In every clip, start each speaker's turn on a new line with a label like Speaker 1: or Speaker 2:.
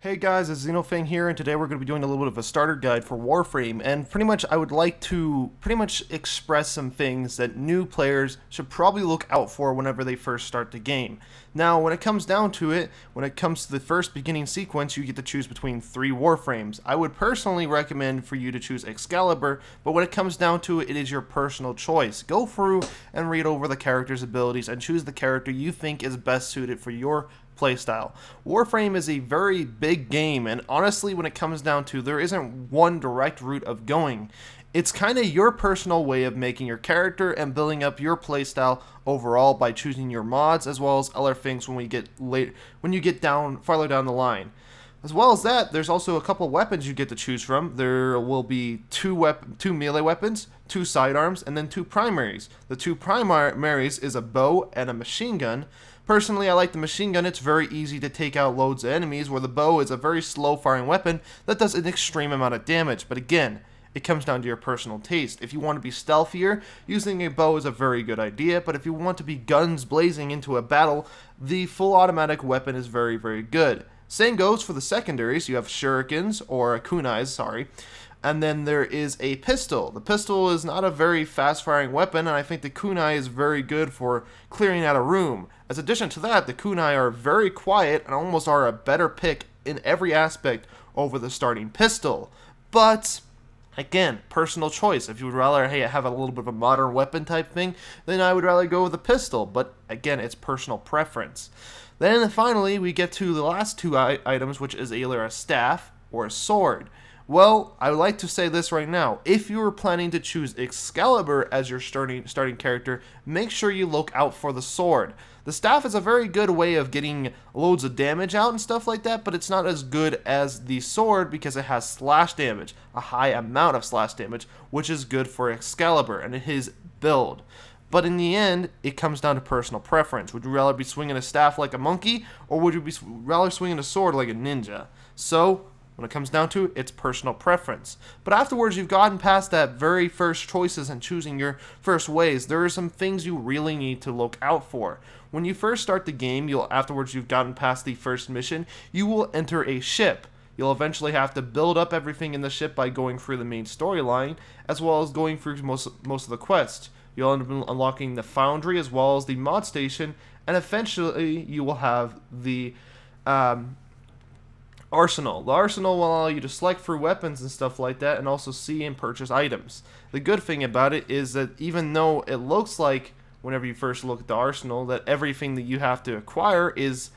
Speaker 1: Hey guys, it's Xenofang here, and today we're going to be doing a little bit of a starter guide for Warframe, and pretty much I would like to express some things that new players should probably look out for whenever they first start the game. Now, when it comes down to it, when it comes to the first beginning sequence, you get to choose between 3 Warframes. I would personally recommend for you to choose Excalibur, but when it comes down to it, it is your personal choice. Go through and read over the character's abilities and choose the character you think is best suited for your playstyle. Warframe is a very big game, and honestly, when it comes down to, there isn't one direct route of going. It's kind of your personal way of making your character and building up your playstyle overall by choosing your mods as well as other things when you get down farther down the line. As well as that, there's also a couple weapons you get to choose from. There will be two melee weapons, 2 sidearms, and then 2 primaries. The 2 primaries is a bow and a machine gun. Personally, I like the machine gun. It's very easy to take out loads of enemies, where the bow is a very slow firing weapon that does an extreme amount of damage. But again, it comes down to your personal taste. If you want to be stealthier, using a bow is a very good idea, but if you want to be guns blazing into a battle, the full automatic weapon is very, very good. Same goes for the secondaries. You have shurikens, or kunais, sorry. And then there is a pistol. The pistol is not a very fast-firing weapon, and I think the kunai is very good for clearing out a room. As addition to that, the kunai are very quiet and almost are a better pick in every aspect over the starting pistol. But again, personal choice. If you would rather, hey, have a little bit of a modern weapon type thing, then I would rather go with a pistol. But again, it's personal preference. Then finally, we get to the last 2 items, which is either a staff or a sword. Well, I would like to say this right now. If you are planning to choose Excalibur as your starting character, make sure you look out for the sword. The staff is a very good way of getting loads of damage out and stuff like that, but it's not as good as the sword because it has slash damage, a high amount of slash damage, which is good for Excalibur and his build. But in the end, it comes down to personal preference. Would you rather be swinging a staff like a monkey, or would you be rather swinging a sword like a ninja? So, when it comes down to it, it's personal preference. But afterwards, you've gotten past that very first choices and choosing your first ways, there are some things you really need to look out for. When you first start the game, afterwards you've gotten past the first mission, you will enter a ship. You'll eventually have to build up everything in the ship by going through the main storyline, as well as going through most of the quests. You'll end up unlocking the foundry as well as the mod station, and eventually you will have the arsenal. The arsenal will allow you to select for weapons and stuff like that, and also see and purchase items. The good thing about it is that even though it looks like, whenever you first look at the arsenal, that everything that you have to acquire is,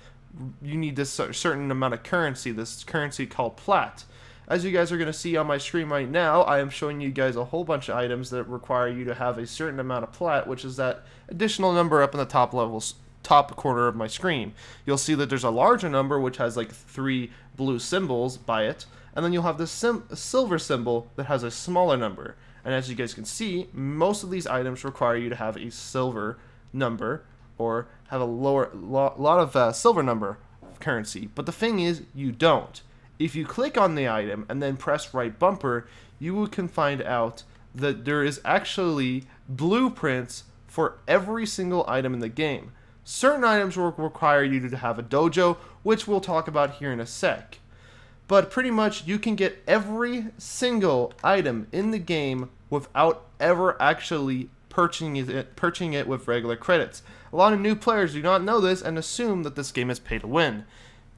Speaker 1: you need this certain amount of currency, this currency called plat. As you guys are going to see on my screen right now, I am showing you guys a whole bunch of items that require you to have a certain amount of plat, which is that additional number up in the top corner of my screen. You'll see that there's a larger number which has like 3 blue symbols by it, and then you'll have this silver symbol that has a smaller number. And as you guys can see, most of these items require you to have a silver number or have a lot of silver number of currency. But the thing is, you don't. If you click on the item and then press right bumper, you can find out that there is actually blueprints for every single item in the game. Certain items will require you to have a dojo, which we'll talk about here in a sec. But pretty much you can get every single item in the game without ever actually purchasing it with regular credits. A lot of new players do not know this and assume that this game is pay to win.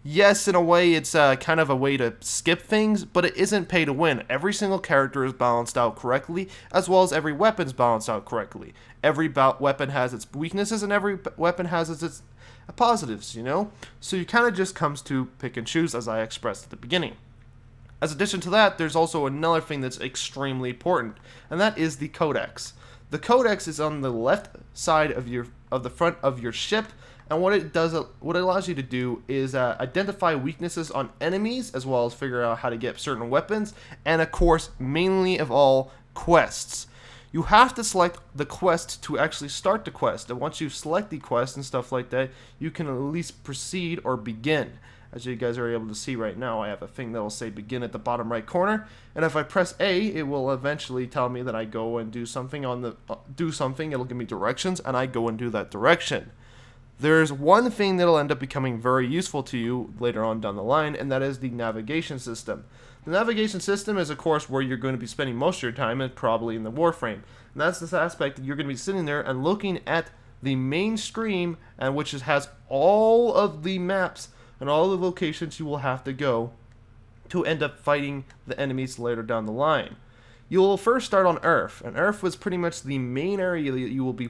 Speaker 1: Yes, in a way, it's kind of a way to skip things, but it isn't pay to win. Every single character is balanced out correctly, as well as every weapon is balanced out correctly. Every weapon has its weaknesses, and every weapon has its positives, you know? So you kind of just comes to pick and choose, as I expressed at the beginning. As addition to that, there's also another thing that's extremely important, and that is the codex. The codex is on the left side of the front of your ship. And what it allows you to do is identify weaknesses on enemies, as well as figure out how to get certain weapons, and of course, mainly of all, quests. You have to select the quest to actually start the quest, and once you select the quest and stuff like that, you can at least proceed or begin. As you guys are able to see right now, I have a thing that will say begin at the bottom right corner, and if I press A, it will eventually tell me that I go and do something it'll give me directions, and I go and do that direction. There's one thing that'll end up becoming very useful to you later on down the line, and that is the navigation system. The navigation system is, of course, where you're going to be spending most of your time, and probably in the Warframe. And that's this aspect that you're going to be sitting there and looking at the main screen, and which has all of the maps and all the locations you will have to go to end up fighting the enemies later down the line. You will first start on Earth, and Earth was pretty much the main area that you will be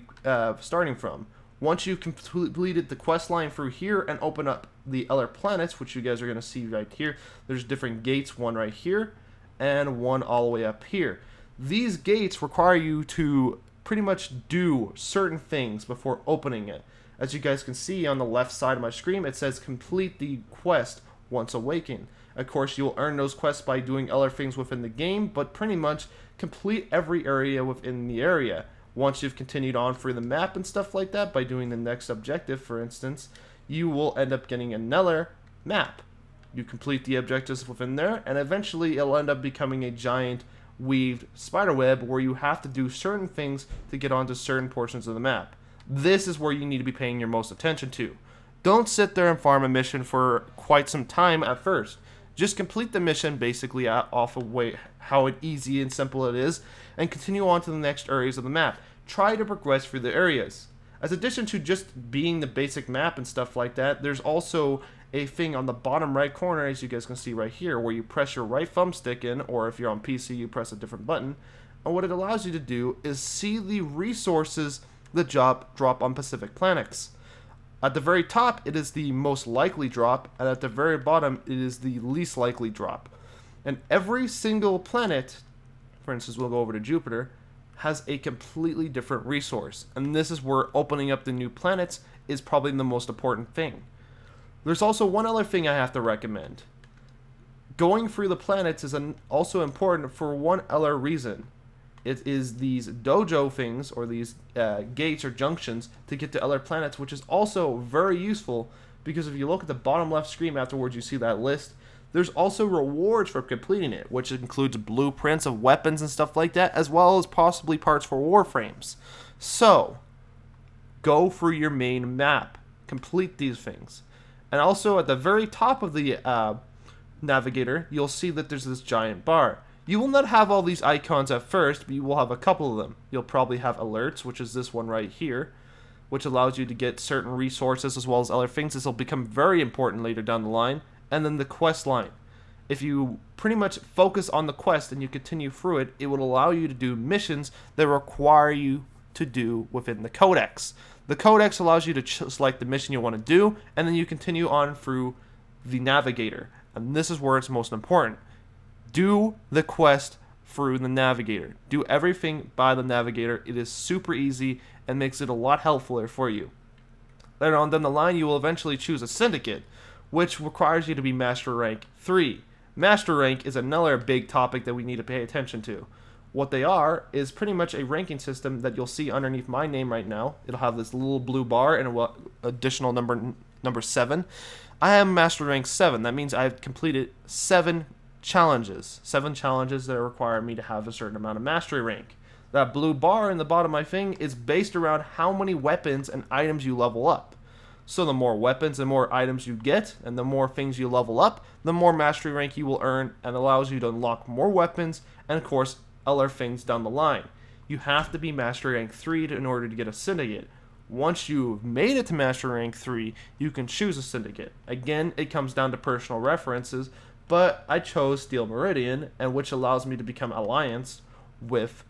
Speaker 1: starting from. Once you've completed the quest line through here and open up the other planets, which you guys are going to see right here, there's different gates, one right here and one all the way up here. These gates require you to pretty much do certain things before opening it. As you guys can see on the left side of my screen, it says complete the quest once awakened. Of course, you'll earn those quests by doing other things within the game, but pretty much complete every area within the area. Once you've continued on through the map and stuff like that, by doing the next objective, for instance, you will end up getting another map. You complete the objectives within there, and eventually it'll end up becoming a giant weaved spiderweb where you have to do certain things to get onto certain portions of the map. This is where you need to be paying your most attention to. Don't sit there and farm a mission for quite some time at first. Just complete the mission basically off of how easy and simple it is, and continue on to the next areas of the map. Try to progress through the areas. As addition to just being the basic map and stuff like that, there's also a thing on the bottom right corner, as you guys can see right here, where you press your right thumbstick in, or if you're on PC, you press a different button. And what it allows you to do is see the resources that drop on Pacific planets. At the very top, it is the most likely drop, and at the very bottom, it is the least likely drop. And every single planet, for instance, we'll go over to Jupiter, has a completely different resource. And this is where opening up the new planets is probably the most important thing. There's also one other thing I have to recommend. Going through the planets is also important for one other reason. It is these dojo things, or these gates or junctions to get to other planets, which is also very useful, because if you look at the bottom left screen afterwards, you see that list. There's also rewards for completing it, which includes blueprints of weapons and stuff like that, as well as possibly parts for warframes. So, go through your main map. Complete these things. And also at the very top of the navigator, you'll see that there's this giant bar. You will not have all these icons at first, but you will have a couple of them. You'll probably have alerts, which is this one right here, which allows you to get certain resources as well as other things. This will become very important later down the line. And then the quest line. If you pretty much focus on the quest and you continue through it, it will allow you to do missions that require you to do within the codex. The codex allows you to select the mission you want to do, and then you continue on through the navigator. And this is where it's most important. Do the quest through the navigator. Do everything by the navigator. It is super easy and makes it a lot helpfuler for you. Later on down the line, you will eventually choose a syndicate, which requires you to be Master Rank 3. Master Rank is another big topic that we need to pay attention to. What they are is pretty much a ranking system that you'll see underneath my name right now. It'll have this little blue bar and an additional number 7. I am Master Rank 7. That means I've completed 7 challenges. 7 challenges that require me to have a certain amount of mastery rank. That blue bar in the bottom of my thing is based around how many weapons and items you level up. So the more weapons and more items you get, and the more things you level up, the more mastery rank you will earn, and allows you to unlock more weapons, and of course, other things down the line. You have to be mastery rank 3 in order to get a syndicate. Once you've made it to mastery rank 3, you can choose a syndicate. Again, it comes down to personal references, but I chose Steel Meridian, and which allows me to become alliance with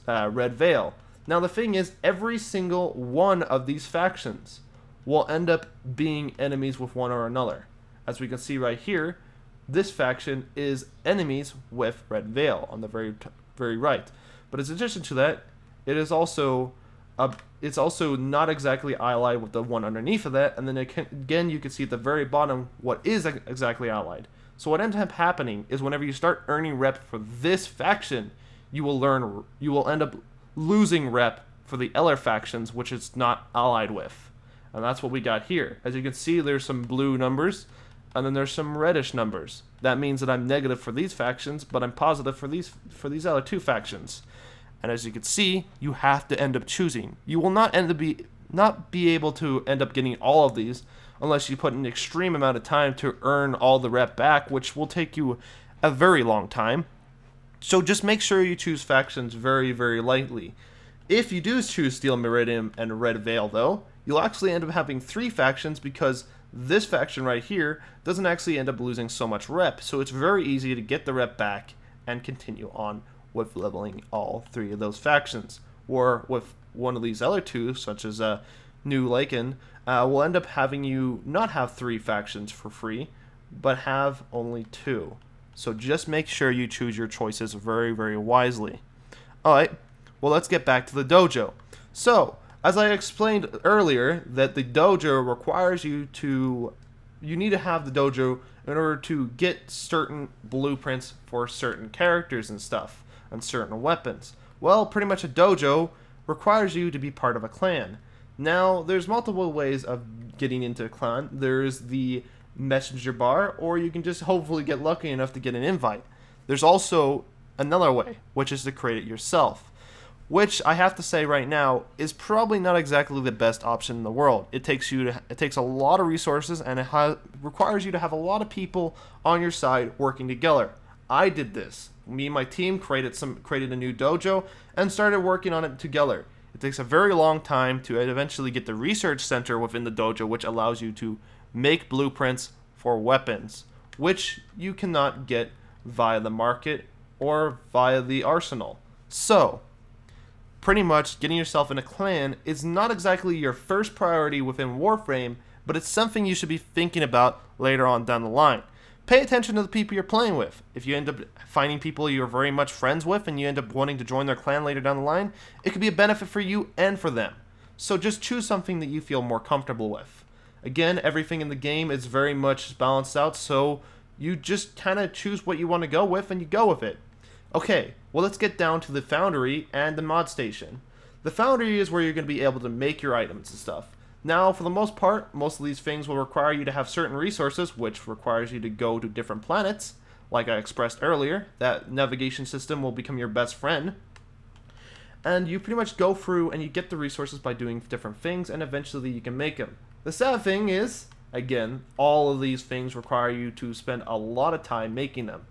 Speaker 1: Red Veil. Now the thing is, every single one of these factions will end up being enemies with one or another. As we can see right here, this faction is enemies with Red Veil on the very right. But as addition to that, it is also it's also not exactly allied with the one underneath of that, and then again you can see at the very bottom what is exactly allied. So what ends up happening is whenever you start earning rep for this faction, you will end up losing rep for the other factions which it's not allied with. And that's what we got here. As you can see, there's some blue numbers, and then there's some reddish numbers. That means that I'm negative for these factions, but I'm positive for these other 2 factions. And as you can see, you have to end up choosing. You will not end up not be able to end up getting all of these unless you put an extreme amount of time to earn all the rep back, which will take you a very long time. So just make sure you choose factions very, very lightly. If you do choose Steel Meridian and Red Veil, though, you'll actually end up having 3 factions because this faction right here doesn't actually end up losing so much rep. So it's very easy to get the rep back and continue on with leveling all 3 of those factions. Or with one of these other 2, such as New Lycan, will end up having you not have 3 factions for free, but have only 2. So just make sure you choose your choices very, very wisely. Alright, well, let's get back to the dojo. So, as I explained earlier, that the dojo requires you need to have the dojo in order to get certain blueprints for certain characters and stuff, and certain weapons. Well, pretty much a dojo requires you to be part of a clan. Now, there's multiple ways of getting into a clan. There's the messenger bar, or you can just hopefully get lucky enough to get an invite. There's also another way, which is to create it yourself, which I have to say right now is probably not exactly the best option in the world. It takes a lot of resources, and it requires you to have a lot of people on your side working together. I did this. Me and my team created a new dojo and started working on it together. It takes a very long time to eventually get the research center within the dojo, which allows you to make blueprints for weapons, which you cannot get via the market or via the arsenal. So, pretty much getting yourself in a clan is not exactly your first priority within Warframe, but it's something you should be thinking about later on down the line. Pay attention to the people you're playing with. If you end up finding people you're very much friends with and you end up wanting to join their clan later down the line, it could be a benefit for you and for them. So just choose something that you feel more comfortable with. Again, everything in the game is very much balanced out, so you just kind of choose what you want to go with and you go with it. Okay, well, let's get down to the foundry and the mod station. The foundry is where you're going to be able to make your items and stuff. Now, for the most part, most of these things will require you to have certain resources, which requires you to go to different planets. Like I expressed earlier, that navigation system will become your best friend. And you pretty much go through and you get the resources by doing different things, and eventually you can make them. The sad thing is, again, all of these things require you to spend a lot of time making them.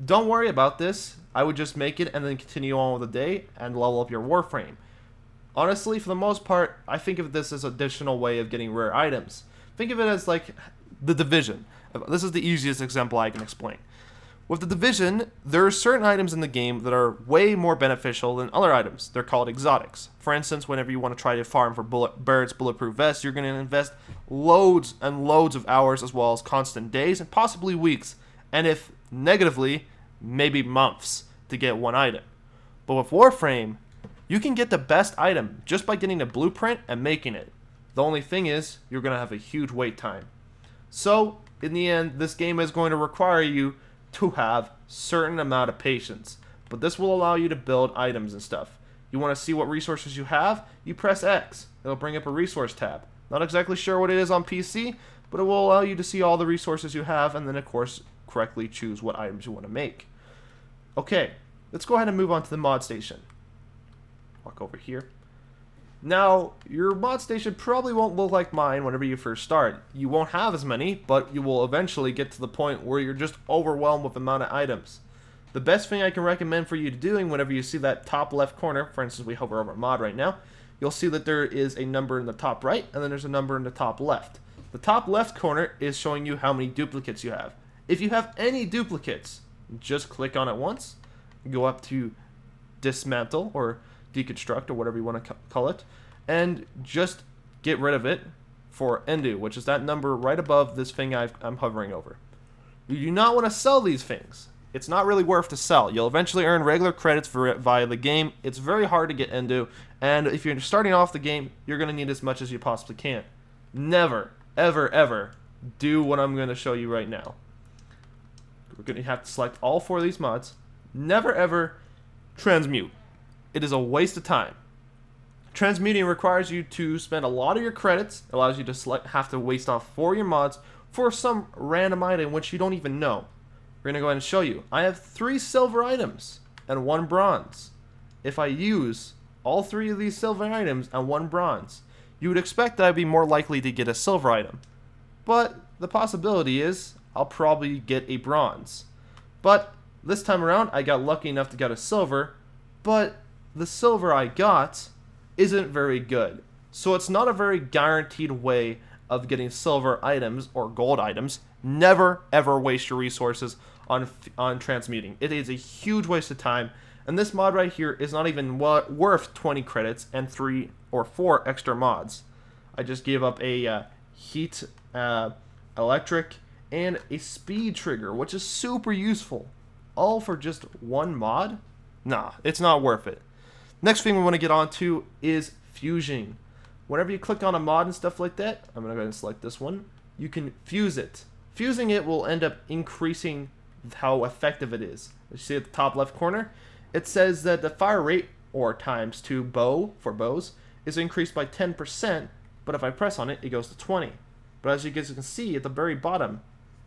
Speaker 1: Don't worry about this. I would just make it and then continue on with the day and level up your Warframe. Honestly, for the most part, I think of this as an additional way of getting rare items. Think of it as like the Division. This is the easiest example I can explain. With the Division, there are certain items in the game that are way more beneficial than other items. They're called exotics. For instance, whenever you want to try to farm for birds bulletproof vests, you're going to invest loads and loads of hours as well as constant days and possibly weeks. And if negatively, maybe months to get one item. But with Warframe, you can get the best item just by getting a blueprint and making it. The only thing is, you're going to have a huge wait time. So, in the end, this game is going to require you to have certain amount of patience, but this will allow you to build items and stuff. You want to see what resources you have? You press X. It'll bring up a resource tab. Not exactly sure what it is on PC, but it will allow you to see all the resources you have and then of course correctly choose what items you want to make. Okay, let's go ahead and move on to the mod station. Walk over here. Now, your mod station probably won't look like mine whenever you first start. You won't have as many, but you will eventually get to the point where you're just overwhelmed with the amount of items. The best thing I can recommend for you doing whenever you see that top left corner, for instance, we hover over mod right now, you'll see that there is a number in the top right, and then there's a number in the top left. The top left corner is showing you how many duplicates you have. If you have any duplicates, just click on it once, go up to dismantle, or deconstruct, or whatever you want to call it, and just get rid of it for Endu, which is that number right above this thing I'm hovering over. You do not want to sell these things. It's not really worth to sell. You'll eventually earn regular credits for it via the game. It's very hard to get Endu, and if you're starting off the game, you're going to need as much as you possibly can. Never, ever, ever do what I'm going to show you right now. We're going to have to select all 4 of these mods. Never, ever transmute. It is a waste of time. Transmuting requires you to spend a lot of your credits. It allows you to have to waste off 4 of your mods for some random item which you don't even know. We're going to go ahead and show you. I have 3 silver items and 1 bronze. If I use all 3 of these silver items and 1 bronze, you would expect that I'd be more likely to get a silver item. But the possibility is I'll probably get a bronze. But this time around, I got lucky enough to get a silver, but the silver I got isn't very good. So it's not a very guaranteed way of getting silver items or gold items. Never ever waste your resources on transmuting. It is a huge waste of time, and this mod right here is not even worth 20 credits and 3 or 4 extra mods. I just gave up a heat, electric, and a speed trigger, which is super useful, all for just one mod? Nah, it's not worth it. Next thing we want to get on to is fusing. Whenever you click on a mod and stuff like that, I'm going to go ahead and select this one, you can fuse it. Fusing it will end up increasing how effective it is. You see at the top left corner, it says that the fire rate, or times 2 bow for bows, is increased by 10%, but if I press on it, it goes to 20. But as you guys can see at the very bottom,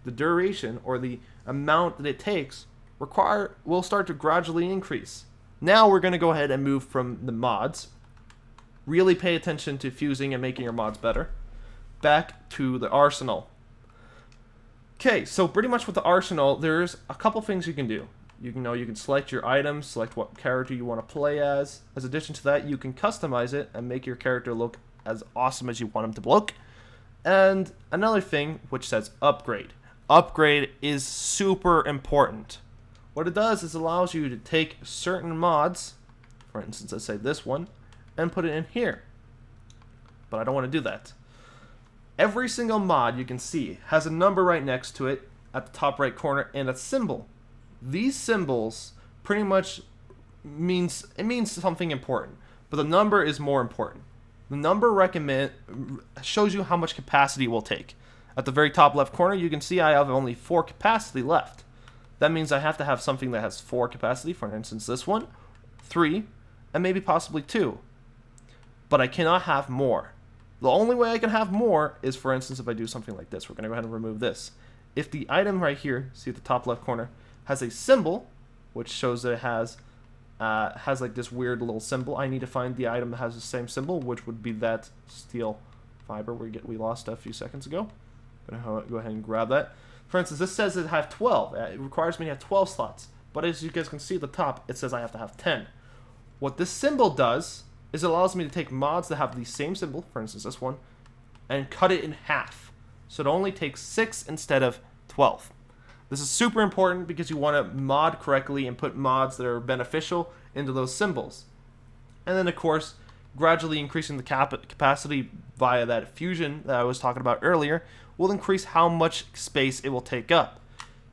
Speaker 1: the duration, or the amount that it takes, will start to gradually increase. Now we're going to go ahead and move from the mods, really pay attention to fusing and making your mods better, back to the arsenal. Okay, so pretty much with the arsenal, there's a couple things you can do. You can select your items, select what character you want to play as. As addition to that, you can customize it and make your character look as awesome as you want him to look. And another thing, which says upgrade. Upgrade is super important. What it does is allows you to take certain mods, for instance, let's say this one, and put it in here. But I don't want to do that. Every single mod you can see has a number right next to it at the top right corner and a symbol. These symbols pretty much means something important, but the number is more important. The number shows you how much capacity it will take. At the very top left corner, you can see I have only 4 capacity left. That means I have to have something that has 4 capacity, for instance this one, 3, and maybe possibly 2. But I cannot have more. The only way I can have more is, for instance, if I do something like this. We're going to go ahead and remove this. If the item right here, see at the top left corner, has a symbol, which shows that it has like this weird little symbol, I need to find the item that has the same symbol, which would be that steel fiber we lost a few seconds ago. I'm going to go ahead and grab that. For instance, this says it have 12. It requires me to have 12 slots. But as you guys can see at the top, it says I have to have 10. What this symbol does is it allows me to take mods that have the same symbol, for instance this one, and cut it in half. So it only takes 6 instead of 12. This is super important because you want to mod correctly and put mods that are beneficial into those symbols. And then of course, gradually increasing the capacity via that fusion that I was talking about earlier will increase how much space it will take up.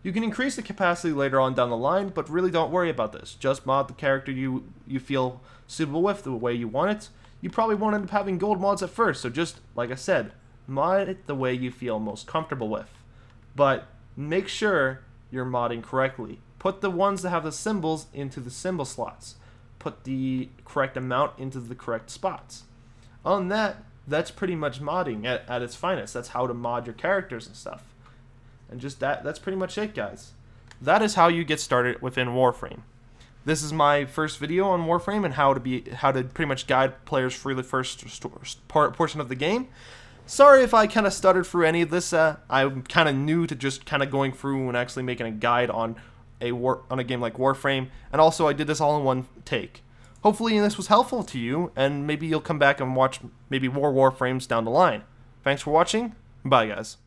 Speaker 1: You can increase the capacity later on down the line, but really don't worry about this. Just mod the character you feel suitable with the way you want it. You probably won't end up having gold mods at first, so just, like I said, mod it the way you feel most comfortable with. But make sure you're modding correctly. Put the ones that have the symbols into the symbol slots. Put the correct amount into the correct spots. On that, that's pretty much modding at its finest. That's how to mod your characters and stuff. And just that's pretty much it, guys. That is how you get started within Warframe. This is my first video on Warframe and how to pretty much guide players through the first portion of the game. Sorry if I kind of stuttered through any of this. I'm kind of new to just kind of going through and actually making a guide on a game like Warframe, and also I did this all in one take. Hopefully this was helpful to you, and maybe you'll come back and watch maybe more Warframes down the line. Thanks for watching. Bye, guys.